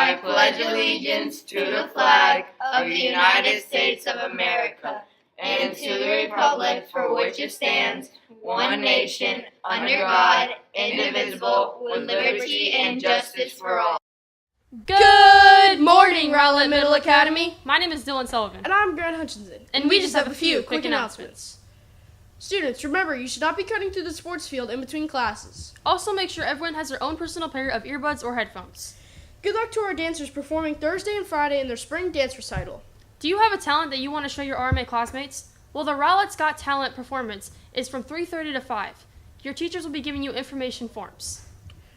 I pledge allegiance to the flag of the United States of America and to the republic for which it stands, one nation, under God, indivisible, with liberty and justice for all. Good morning, Rowlett Middle Academy. My name is Dylan Sullivan. And I'm Grant Hutchinson. And we just have a few quick announcements. Students, remember, you should not be cutting through the sports field in between classes. Also, make sure everyone has their own personal pair of earbuds or headphones. Good luck to our dancers performing Thursday and Friday in their spring dance recital. Do you have a talent that you want to show your RMA classmates? Well, the Rowlett's Got Talent performance is from 3:30 to 5. Your teachers will be giving you information forms.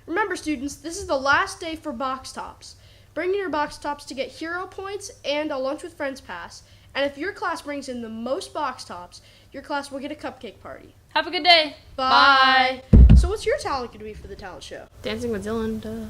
Remember, students, this is the last day for box tops. Bring in your box tops to get hero points and a lunch with friends pass. And if your class brings in the most box tops, your class will get a cupcake party. Have a good day. Bye. So what's your talent going to be for the talent show? Dancing with Dylan, duh.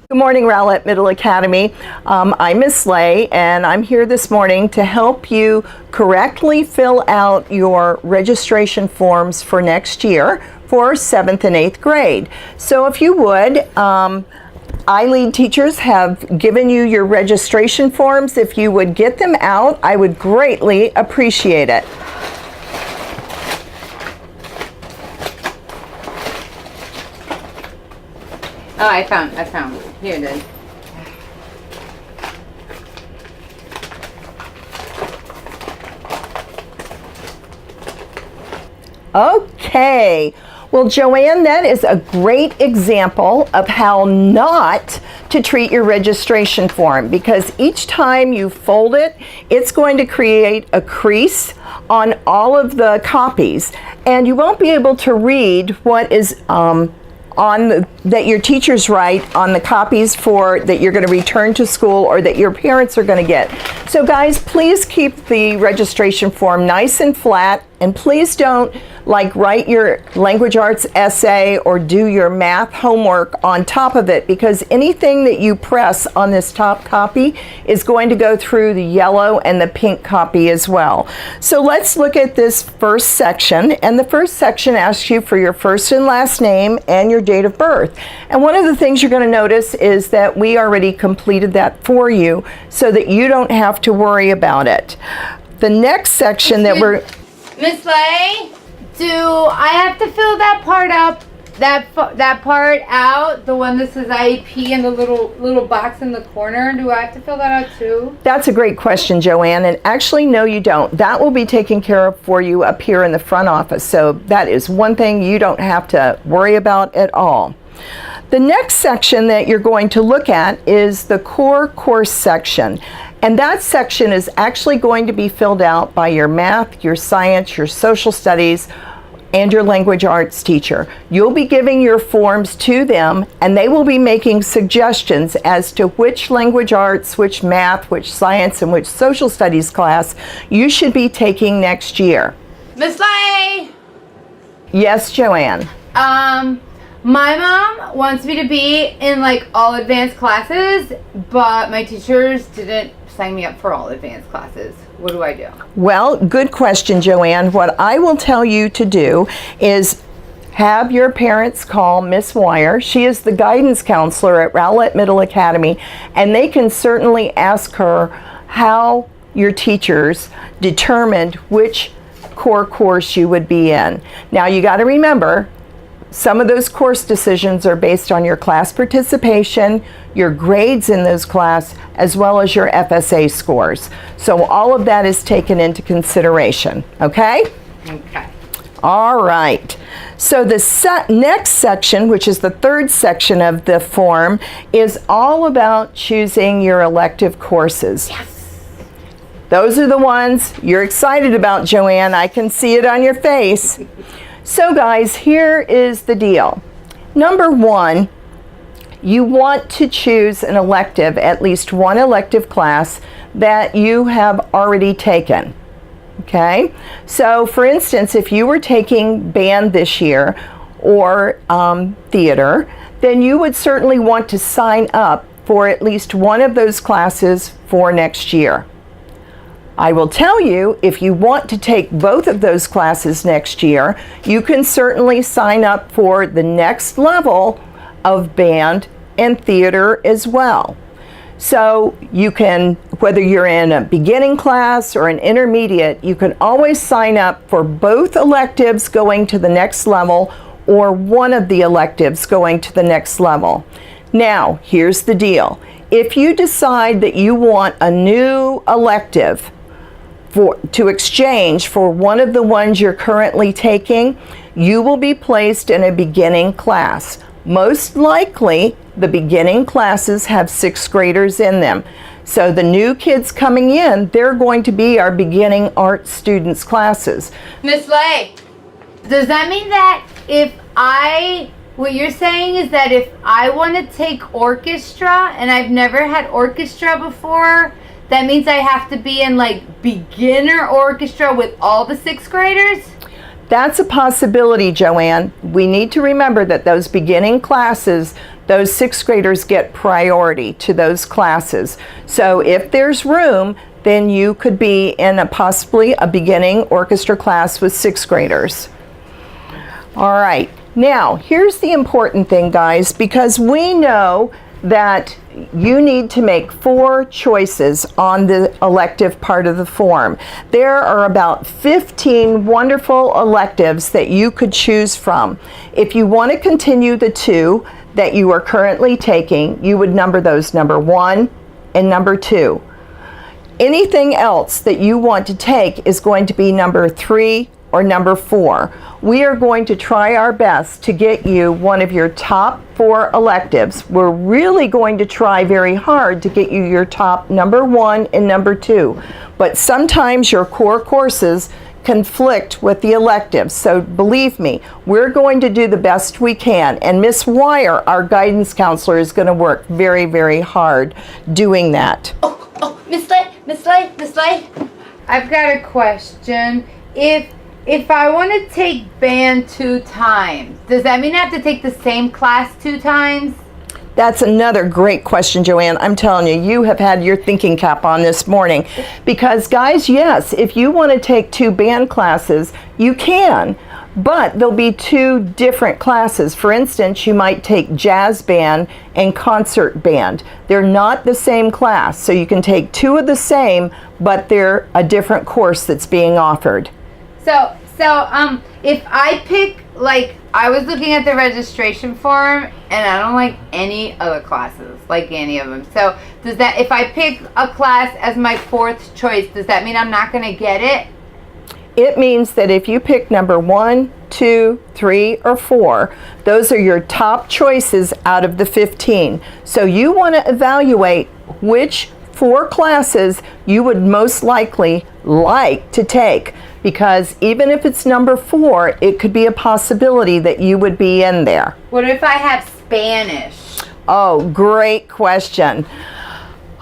Good morning, Rowlett Middle Academy. I'm Miss Lay, and I'm here this morning to help you correctly fill out your registration forms for next year for 7th and 8th grade. So if you would, iLead teachers have given you your registration forms. If you would get them out, I would greatly appreciate it. Oh, I found it. Here it is. Okay. Well, Joanne, that is a great example of how not to treat your registration form, because each time you fold it, it's going to create a crease on all of the copies, and you won't be able to read what is that your teachers write on the copies for that you're going to return to school or that your parents are going to get. So guys, please keep the registration form nice and flat, and please don't write your language arts essay or do your math homework on top of it, because anything that you press on this top copy is going to go through the yellow and the pink copy as well. So let's look at this first section, and the first section asks you for your first and last name and your date of birth. And one of the things you're going to notice is that we already completed that for you so that you don't have to worry about it. The next section that we're... Miss Lay, do I have to fill that part up? That part out, the one that says IEP and the little box in the corner. Do I have to fill that out too? That's a great question, Joanne. And actually, no, you don't. That will be taken care of for you up here in the front office. So that is one thing you don't have to worry about at all. The next section that you're going to look at is the core course section. And that section is actually going to be filled out by your math, your science, your social studies, and your language arts teacher. You'll be giving your forms to them, and they will be making suggestions as to which language arts, which math, which science, and which social studies class you should be taking next year. Miss Lay! Yes, Joanne? My mom wants me to be in all advanced classes, but my teachers didn't sign me up for all advanced classes. What do I do? Well, good question, Joanne. What I will tell you to do is have your parents call Miss Wire. She is the guidance counselor at Rowlett Middle Academy, and they can certainly ask her how your teachers determined which core course you would be in. Now, you got to remember, some of those course decisions are based on your class participation, your grades in those class, as well as your FSA scores. So all of that is taken into consideration, okay? Okay. All right. So the next section, which is the third section of the form, is all about choosing your elective courses. Yes. Those are the ones you're excited about, Joanne. I can see it on your face. So guys, here is the deal. Number one, you want to choose an elective, at least one elective class that you have already taken. Okay, so for instance, if you were taking band this year or theater, then you would certainly want to sign up for at least one of those classes for next year. I will tell you, if you want to take both of those classes next year, you can certainly sign up for the next level of band and theater as well. So you can, whether you're in a beginning class or an intermediate, you can always sign up for both electives going to the next level or one of the electives going to the next level. Now, here's the deal. If you decide that you want a new elective to exchange for one of the ones you're currently taking, you will be placed in a beginning class. Most likely, the beginning classes have 6th graders in them. So the new kids coming in, they're going to be our beginning art students classes. Miss Lay, does that mean that what you're saying is that if I want to take orchestra and I've never had orchestra before, that means I have to be in like beginner orchestra with all the 6th graders? That's a possibility, Joanne. We need to remember that those beginning classes, those 6th graders get priority to those classes. So if there's room, then you could be in possibly a beginning orchestra class with 6th graders. All right. Now, here's the important thing, guys, because we know that you need to make 4 choices on the elective part of the form. There are about 15 wonderful electives that you could choose from. If you want to continue the 2 that you are currently taking, you would number those number 1 and number 2. Anything else that you want to take is going to be number 3 or number 4. We are going to try our best to get you one of your top 4 electives. We're really going to try very hard to get you your top number 1 and number 2. But sometimes your core courses conflict with the electives. So believe me, we're going to do the best we can. And Miss Wire, our guidance counselor, is going to work very, very hard doing that. Miss Lay, I've got a question. If I want to take band 2 times, does that mean I have to take the same class 2 times? That's another great question, Joanne. I'm telling you, you have had your thinking cap on this morning. Because guys, yes, if you want to take 2 band classes, you can. But there'll be 2 different classes. For instance, you might take jazz band and concert band. They're not the same class. So you can take 2 of the same, but they're a different course that's being offered. So if I pick, like, I was looking at the registration form and I don't like any other classes, like any of them. So does that, if I pick a class as my 4th choice, does that mean I'm not going to get it? It means that if you pick number 1, 2, 3, or 4, those are your top choices out of the 15. So you want to evaluate which 4 classes you would most likely like to take, because even if it's number 4, it could be a possibility that you would be in there. What if I have Spanish? Oh, great question.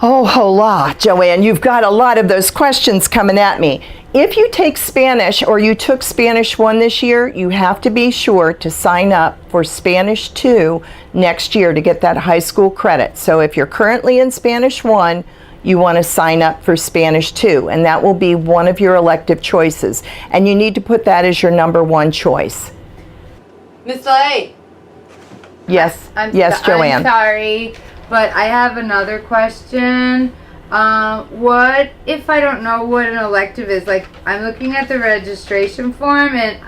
Oh, hola, Joanne, you've got a lot of those questions coming at me. If you take Spanish or you took Spanish 1 this year, you have to be sure to sign up for Spanish 2 next year to get that high school credit. So if you're currently in Spanish 1, you want to sign up for Spanish 2, and that will be one of your elective choices. And you need to put that as your number 1 choice. Miss Lay. Yes, yes, Joanne. I'm sorry, but I have another question. What if I don't know what an elective is? Like, I'm looking at the registration form and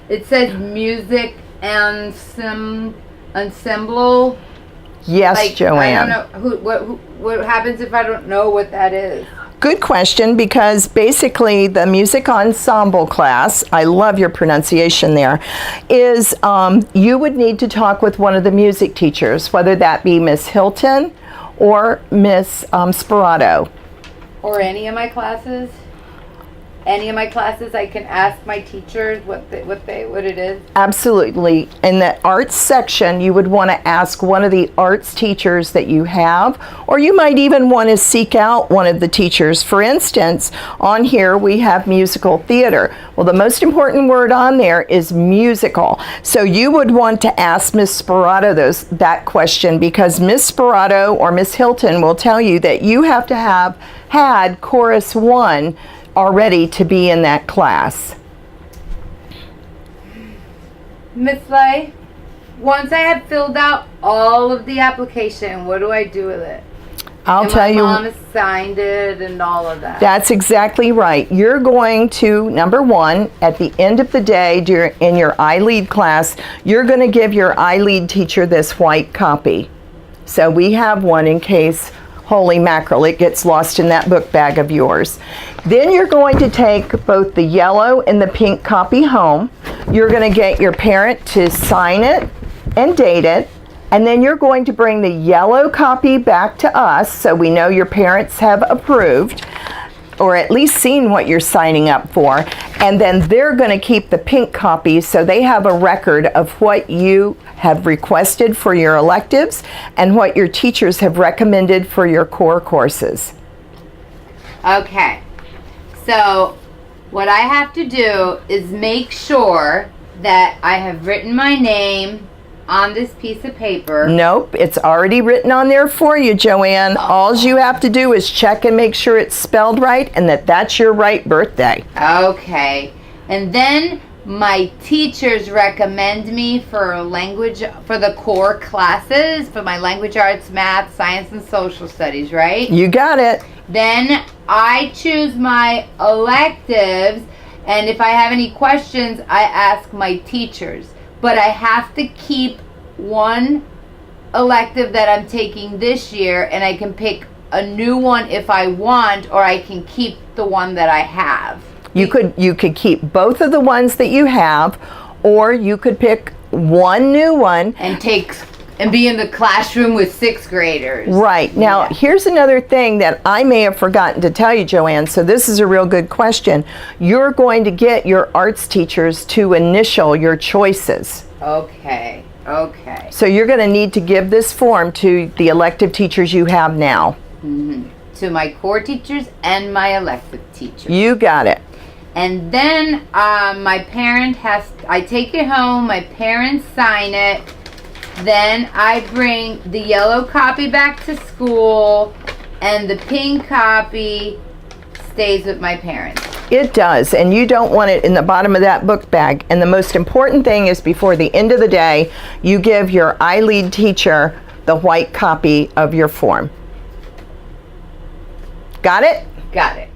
it says music ensemble. Yes, Like, Joanne. I don't know what happens if I don't know what that is. Good question, because basically the music ensemble class, I love your pronunciation there, is you would need to talk with one of the music teachers, whether that be Miss Hilton or Miss Sperato. Or any of my classes. Any of my classes, I can ask my teachers what it is. Absolutely. In the arts section, you would want to ask one of the arts teachers that you have, or you might even want to seek out one of the teachers. For instance, on here we have musical theater. Well, the most important word on there is musical. So you would want to ask Miss Sperato that question, because Miss Sperato or Miss Hilton will tell you that you have to have had Chorus 1 already to be in that class. Miss Lay, once I have filled out all of the application, what do I do with it? I'll tell you. My mom has signed it and all of that. That's exactly right. You're going to, number one, at the end of the day in your iLead class, you're going to give your iLead teacher this white copy. So we have one in case, holy mackerel, it gets lost in that book bag of yours. Then you're going to take both the yellow and the pink copy home. You're going to get your parent to sign it and date it. And then you're going to bring the yellow copy back to us so we know your parents have approved, or at least seen what you're signing up for. And then they're going to keep the pink copy so they have a record of what you have requested for your electives and what your teachers have recommended for your core courses. Okay. So what I have to do is make sure that I have written my name on this piece of paper. Nope, it's already written on there for you, Joanne. All you have to do is check and make sure it's spelled right and that that's your right birthday. Okay. And then my teachers recommend me for the core classes, for my language arts, math, science, and social studies, right? You got it. Then I choose my electives, and if I have any questions, I ask my teachers. But I have to keep one elective that I'm taking this year, and I can pick a new one if I want, or I can keep the one that I have. You could keep both of the ones that you have, or you could pick one new one and be in the classroom with 6th graders. Right. Now, Yeah. Here's another thing that I may have forgotten to tell you, Joanne, so this is a real good question. You're going to get your arts teachers to initial your choices. Okay. Okay. So you're going to need to give this form to the elective teachers you have now. Mm-hmm. To my core teachers and my elective teachers. You got it. And then I take it home, my parents sign it, then I bring the yellow copy back to school, and the pink copy stays with my parents. It does, and you don't want it in the bottom of that book bag. And the most important thing is before the end of the day, you give your iLead teacher the white copy of your form. Got it? Got it.